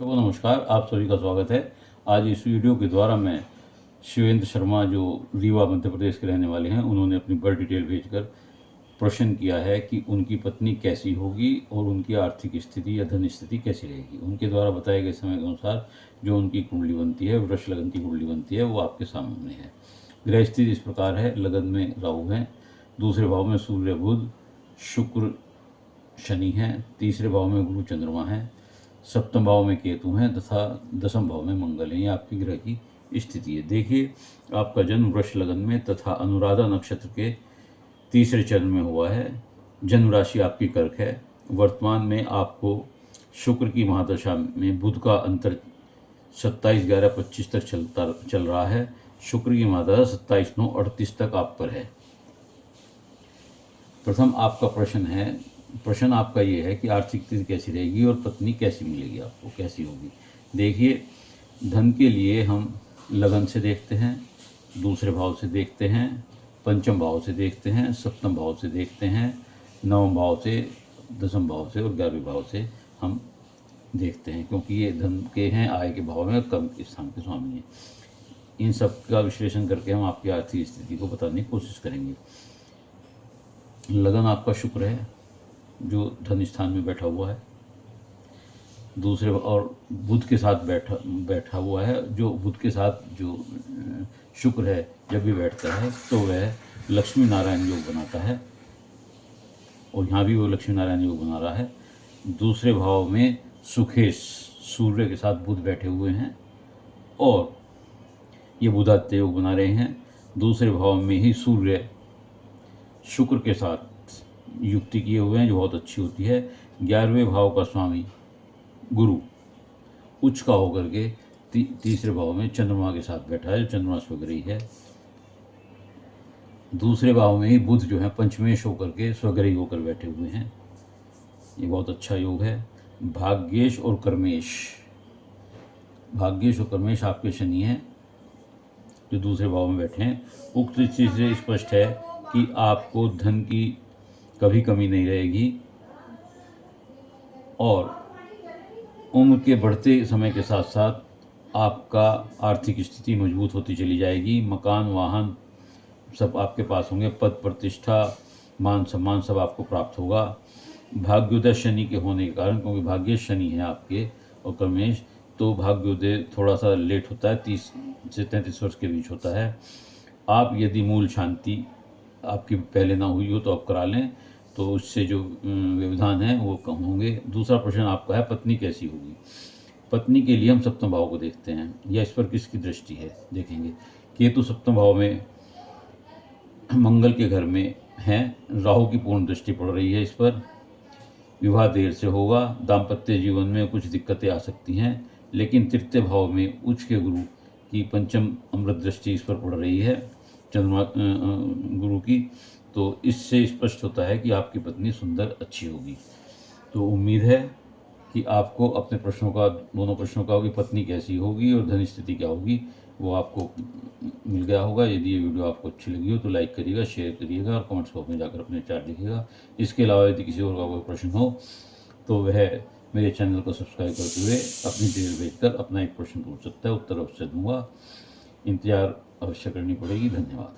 तो नमस्कार, आप सभी का स्वागत है। आज इस वीडियो के द्वारा मैं शिवेंद्र शर्मा जो रीवा मध्य प्रदेश के रहने वाले हैं, उन्होंने अपनी बर्थ डिटेल भेजकर प्रश्न किया है कि उनकी पत्नी कैसी होगी और उनकी आर्थिक स्थिति या धन स्थिति कैसी रहेगी। उनके द्वारा बताए गए समय के अनुसार जो उनकी कुंडली बनती है, वृष लगन की कुंडली बनती है, वो आपके सामने है। ग्रह स्थिति इस प्रकार है: लगन में राहु है, दूसरे भाव में सूर्य बुध शुक्र शनि है, तीसरे भाव में गुरु चंद्रमा है, सप्तम भाव में केतु हैं तथा दसम भाव में मंगल है। ये आपकी ग्रह की स्थिति है। देखिए, आपका जन्म वृष लगन में तथा अनुराधा नक्षत्र के तीसरे चरण में हुआ है। जन्म राशि आपकी कर्क है। वर्तमान में आपको शुक्र की महादशा में बुध का अंतर 27/11/25 तक चल रहा है। शुक्र की महादशा 27/9/38 तक आप पर है। प्रथम आपका प्रश्न आपका ये है कि आर्थिक स्थिति कैसी रहेगी और पत्नी कैसी मिलेगी, आपको कैसी होगी। देखिए, धन के लिए हम लगन से देखते हैं, दूसरे भाव से देखते हैं, पंचम भाव से देखते हैं, सप्तम भाव से देखते हैं, नवम भाव से, दसम भाव से और 11वें भाव से हम देखते हैं, क्योंकि ये धन के हैं, आय के भाव में, कर्म के स्थान के स्वामी हैं। इन सब का विश्लेषण करके हम आपकी आर्थिक स्थिति को बताने की कोशिश करेंगे। लगन आपका शुक्र है जो धन स्थान में बैठा हुआ है, दूसरे और बुध के साथ बैठा हुआ है। जो बुध के साथ जो शुक्र है जब भी बैठता है तो वह लक्ष्मी नारायण योग बनाता है, और यहाँ भी वो लक्ष्मी नारायण योग बना रहा है। दूसरे भाव में सुखेश सूर्य के साथ बुध बैठे हुए हैं और ये बुधादित्य योग बना रहे हैं। दूसरे भाव में ही सूर्य शुक्र के साथ युक्ति किए हुए हैं, जो बहुत अच्छी होती है। 11वें भाव का स्वामी गुरु उच्च का होकर के तीसरे भाव में चंद्रमा के साथ बैठा है, जो चंद्रमा स्वग्रही है। दूसरे भाव में ही बुध जो है पंचमेश होकर के स्वग्रही होकर बैठे हुए हैं। ये बहुत अच्छा योग है। भाग्येश और कर्मेश आपके शनि हैं, जो दूसरे भाव में बैठे हैं। उक्त चीज से स्पष्ट है कि आपको धन की कभी कमी नहीं रहेगी और उम्र के बढ़ते समय के साथ साथ आपका आर्थिक स्थिति मजबूत होती चली जाएगी। मकान, वाहन सब आपके पास होंगे। पद प्रतिष्ठा, मान सम्मान सब आपको प्राप्त होगा। भाग्योदय शनि के होने के कारण, क्योंकि भाग्य शनि है आपके और कर्मेश, तो भाग्योदय थोड़ा सा लेट होता है, 30 से 33 वर्ष के बीच होता है। आप यदि मूल शांति आपकी पहले ना हुई हो तो आप करा लें, तो उससे जो व्यवधान है वो कम होंगे। दूसरा प्रश्न आपका है पत्नी कैसी होगी। पत्नी के लिए हम सप्तम भाव को देखते हैं, या इस पर किसकी दृष्टि है देखेंगे। केतु सप्तम भाव में मंगल के घर में है, राहु की पूर्ण दृष्टि पड़ रही है इस पर। विवाह देर से होगा, दाम्पत्य जीवन में कुछ दिक्कतें आ सकती हैं, लेकिन तृतीय भाव में उच्च के गुरु की पंचम अमृत दृष्टि इस पर पड़ रही है, चंद्रमा गुरु की। तो इससे स्पष्ट होता है कि आपकी पत्नी सुंदर अच्छी होगी। तो उम्मीद है कि आपको अपने दोनों प्रश्नों का, कि पत्नी कैसी होगी और धन स्थिति क्या होगी, वो आपको मिल गया होगा। यदि ये वीडियो आपको अच्छी लगी हो तो लाइक करिएगा, शेयर करिएगा और कमेंट्स बॉक्स में जाकर अपने विचार लिखिएगा। इसके अलावा यदि किसी और का कोई प्रश्न हो तो वह मेरे चैनल को सब्सक्राइब करते हुए अपनी डिटेल भेजकर अपना एक प्रश्न पूछ सकता है, उत्तर अवश्य दूंगा। इंतजार अवश्य करनी पड़ेगी। धन्यवाद।